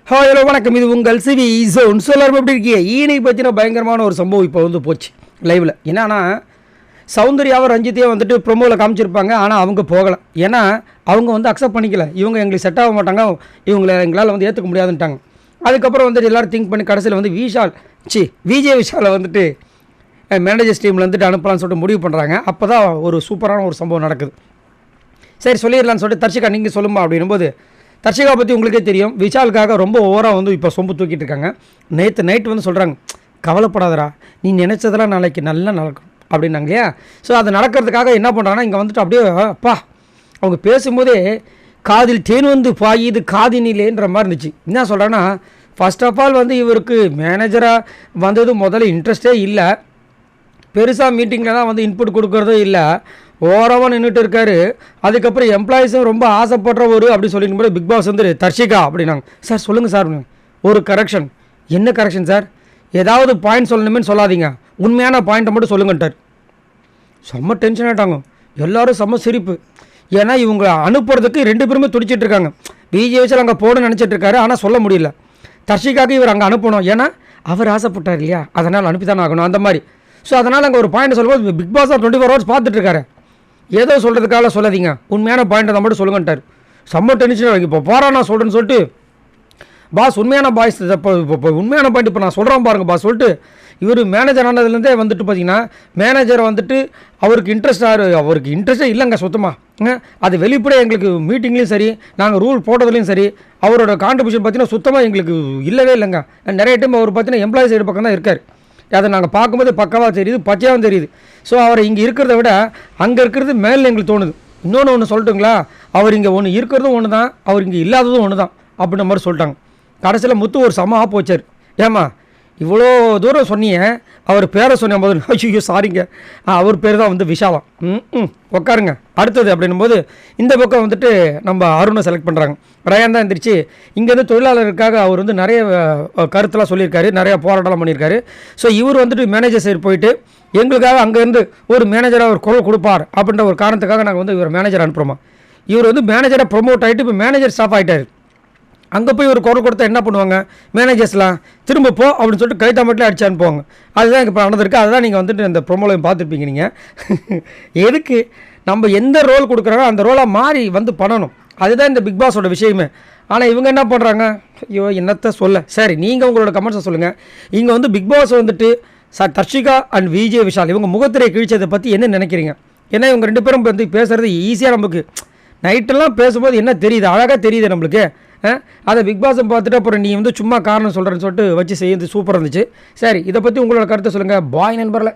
Hello வணக்கம். இது உங்கள் சிவி ஜோன். எல்லாரும் எப்படி இருக்கீங்க? ஈனை பற்றின பயங்கரமான ஒரு சம்பவம் இப்போ வந்து போச்சு லைவில். என்னன்னா சௌந்தர்யாவும் ரஞ்சித்தையும் வந்துட்டு ப்ரொமோவில் காமிச்சிருப்பாங்க. ஆனால் அவங்க போகலை. ஏன்னா அவங்க வந்து அக்செப்ட் பண்ணிக்கல. இவங்க எங்களுக்கு செட் ஆக மாட்டாங்க, இவங்களை எங்களால் வந்து ஏற்றுக்க முடியாதுன்ட்டாங்க. அதுக்கப்புறம் வந்துட்டு எல்லோரும் திங்க் பண்ணி கடைசியில் வந்து விஜய் விஷாலை வந்துட்டு மேனேஜர்ஸ் டீமில் வந்துட்டு அனுப்பலான்னு சொல்லிட்டு முடிவு பண்ணுறாங்க. அப்போ தான் ஒரு சூப்பரான ஒரு சம்பவம் நடக்குது. சரி சொல்லிடலான்னு சொல்லிட்டு தர்ஷிகா நீங்கள் சொல்லுமா அப்படின்னும்போது, தர்ஷிகா பற்றி உங்களுக்கே தெரியும், விஷாலுக்காக ரொம்ப ஓவராக வந்து இப்போ சொம்பு தூக்கிட்டு இருக்காங்க. நேற்று நைட்டு வந்து சொல்கிறாங்க, கவலைப்படாதரா, நீ நினச்சதெல்லாம் நாளைக்கு நல்லா நடக்கும் அப்படின்னாங்க இல்லையா. ஸோ அது நடக்கிறதுக்காக என்ன பண்ணுறாங்கன்னா, இங்கே வந்துட்டு அப்படியே அப்பா அவங்க பேசும்போதே காதில் தேன் வந்து பாயுது காதினிலேன்ற மாதிரி இருந்துச்சு. என்ன சொல்கிறாங்கன்னா, ஃபர்ஸ்ட் ஆஃப் ஆல் வந்து இவருக்கு மேனேஜராக வந்தது முதல்ல இன்ட்ரெஸ்டே இல்லை, பெருசாக மீட்டிங்கில் தான் வந்து இன்புட் கொடுக்குறதும் இல்லை, ஓரமாக நின்றுட்டு இருக்காரு. அதுக்கப்புறம் எம்ப்ளாயிஸும் ரொம்ப ஆசைப்படுற அப்படி சொல்லிட்டு போது பிக் பாஸ் வந்து தர்ஷிகா அப்படின்னாங்க. சார் சொல்லுங்கள் சார், ஒரு கரெக்ஷன். என்ன கரெக்ஷன் சார்? ஏதாவது பாயிண்ட் சொல்லணுமேனு சொல்லாதீங்க, உண்மையான பாயிண்ட்டை மட்டும் சொல்லுங்கன்ட்டார். செம்ம டென்ஷன் ஆகிட்டாங்க எல்லோரும், செம்ம சிரிப்பு. ஏன்னா இவங்க அனுப்புறதுக்கு 2 பேருமே துடிச்சிட்டு இருக்காங்க. விஜய் விஷால் அங்கே போகணும்னு நினச்சிட்டு இருக்காரு, ஆனால் சொல்ல முடியல. தர்ஷிகாவுக்கு இவர் அங்கே அனுப்பணும், ஏன்னா அவர் ஆசைப்பட்டார் இல்லையா, அதனால் அனுப்பி தானே ஆகணும் அந்த மாதிரி. ஸோ அதனால் அங்கே ஒரு பாயிண்ட் சொல்லும்போது பிக் பாஸ் 24 ஹவர்ஸ் பார்த்துட்டு இருக்காரு. ஏதோ சொல்கிறதுக்காக சொல்லாதீங்க, உண்மையான பாயிண்ட்டை தான் மட்டும் சொல்லுங்கன்ட்டார். செம்ம டென்ஷன். இப்போ போகிறா நான் சொல்கிறேன்னு சொல்லிட்டு, பாஸ் உண்மையான பாய்ஸ் இப்போ உண்மையான பாயிண்ட் இப்போ நான் சொல்கிறேன் பாருங்கள் பாஸ் சொல்லிட்டு, இவர் மேனேஜர் ஆனதுலேருந்தே வந்துட்டு பார்த்தீங்கன்னா, மேனேஜரை வந்துட்டு அவருக்கு இன்ட்ரெஸ்டே இல்லைங்க சுத்தமாக. அது வெளிப்படையாக எங்களுக்கு மீட்டிங்லேயும் சரி, நாங்கள் ரூல் போட்டதுலேயும் சரி, அவரோட கான்ட்ரிபியூஷன் பார்த்தீங்கன்னா சுத்தமாக எங்களுக்கு இல்லவே இல்லைங்க. நிறைய டைம் அவர் பார்த்தீங்கன்னா எம்ப்ளாயி சைடு பக்கம் தான் இருக்கார். அதை நாங்கள் பார்க்கும்போது பக்கவாக தெரியுது, பச்சையாகவும் தெரியுது. ஸோ அவர் இங்கே இருக்கிறத விட அங்கே இருக்கிறது மேலே எங்களுக்கு தோணுது. ஒன்று சொல்லட்டுங்களா, அவர் இங்கே ஒன்று இருக்கிறதும் ஒன்று தான், அவர் இங்கே இல்லாததும் ஒன்று தான் அப்படின்ற மாதிரி சொல்லிட்டாங்க. கடைசியில் முத்து ஒரு சம ஆப் வச்சார். ஏம்மா இவ்வளோ தூரம் சொன்னீங்க, அவர் பேரை சொன்ன போது ஐயோ சாரிங்க, அவர் பேர் தான் வந்து விஷாலம். உட்காருங்க அடுத்தது அப்படின்னும் போது இந்த பக்கம் வந்துட்டு நம்ம அருணை செலக்ட் பண்ணுறாங்க. ரயான் தான் எந்திரிச்சு இங்கேருந்து தொழிலாளருக்காக அவர் வந்து நிறைய கருத்தெல்லாம் சொல்லியிருக்காரு, நிறையா போராட்டம்லாம் பண்ணியிருக்காரு. ஸோ இவர் வந்துட்டு மேனேஜர் சைடு போயிட்டு எங்களுக்காக அங்கேருந்து ஒரு மேனேஜராக ஒரு குரல் கொடுப்பார் அப்படின்ற ஒரு காரணத்துக்காக நாங்கள் வந்து இவர் மேனேஜர் அனுப்புகிறோமா. இவர் வந்து மேனேஜராக ப்ரொமோட் ஆகிட்டு இப்போ மேனேஜர் ஸ்டாஃப் ஆகிட்டார். அங்கே போய் ஒரு குரல் கொடுத்தா என்ன பண்ணுவாங்க மேனேஜர்ஸ்லாம், திரும்ப போ அப்படின்னு சொல்லிட்டு கைத்தாமட்டில் அடிச்சு அனுப்புவாங்க. அதுதான் இப்போ நடந்திருக்கு. அதுதான் நீங்கள் வந்துட்டு இந்த ப்ரொமோலையும் பார்த்துருப்பீங்க. நீங்கள் எதுக்கு நம்ம எந்த ரோல் கொடுக்குறாங்களோ அந்த ரோலாக மாறி வந்து பண்ணணும், அதுதான் இந்த பிக் பாஸோட விஷயமே. ஆனால் இவங்க என்ன பண்ணுறாங்க, ஐயோ என்னத்தை சொல்ல. சரி நீங்கள் உங்களோட கமெண்ட்ஸை சொல்லுங்கள். இங்கே வந்து பிக் பாஸ் வந்துட்டு தர்ஷிகா அண்ட் விஜய் விஷால் இவங்க முகத்திரை கிழிச்சதை பற்றி என்ன நினைக்கிறீங்க? ஏன்னா இவங்க 2 பேரும் வந்து பேசுகிறது ஈஸியாக நமக்கு நைட்டெல்லாம் பேசும்போது என்ன தெரியுது, அழகாக தெரியுது நம்மளுக்கு. அதை பிக் பாஸை பார்த்துட்டு அப்புறம் நீ வந்து சும்மா காரணம் சொல்கிறேன்னு சொல்லிட்டு வச்சு செய்யுது சூப்பராக இருந்துச்சு. சரி இதை பற்றி உங்களோட கருத்தை சொல்லுங்கள். பாய் நண்பர்களை.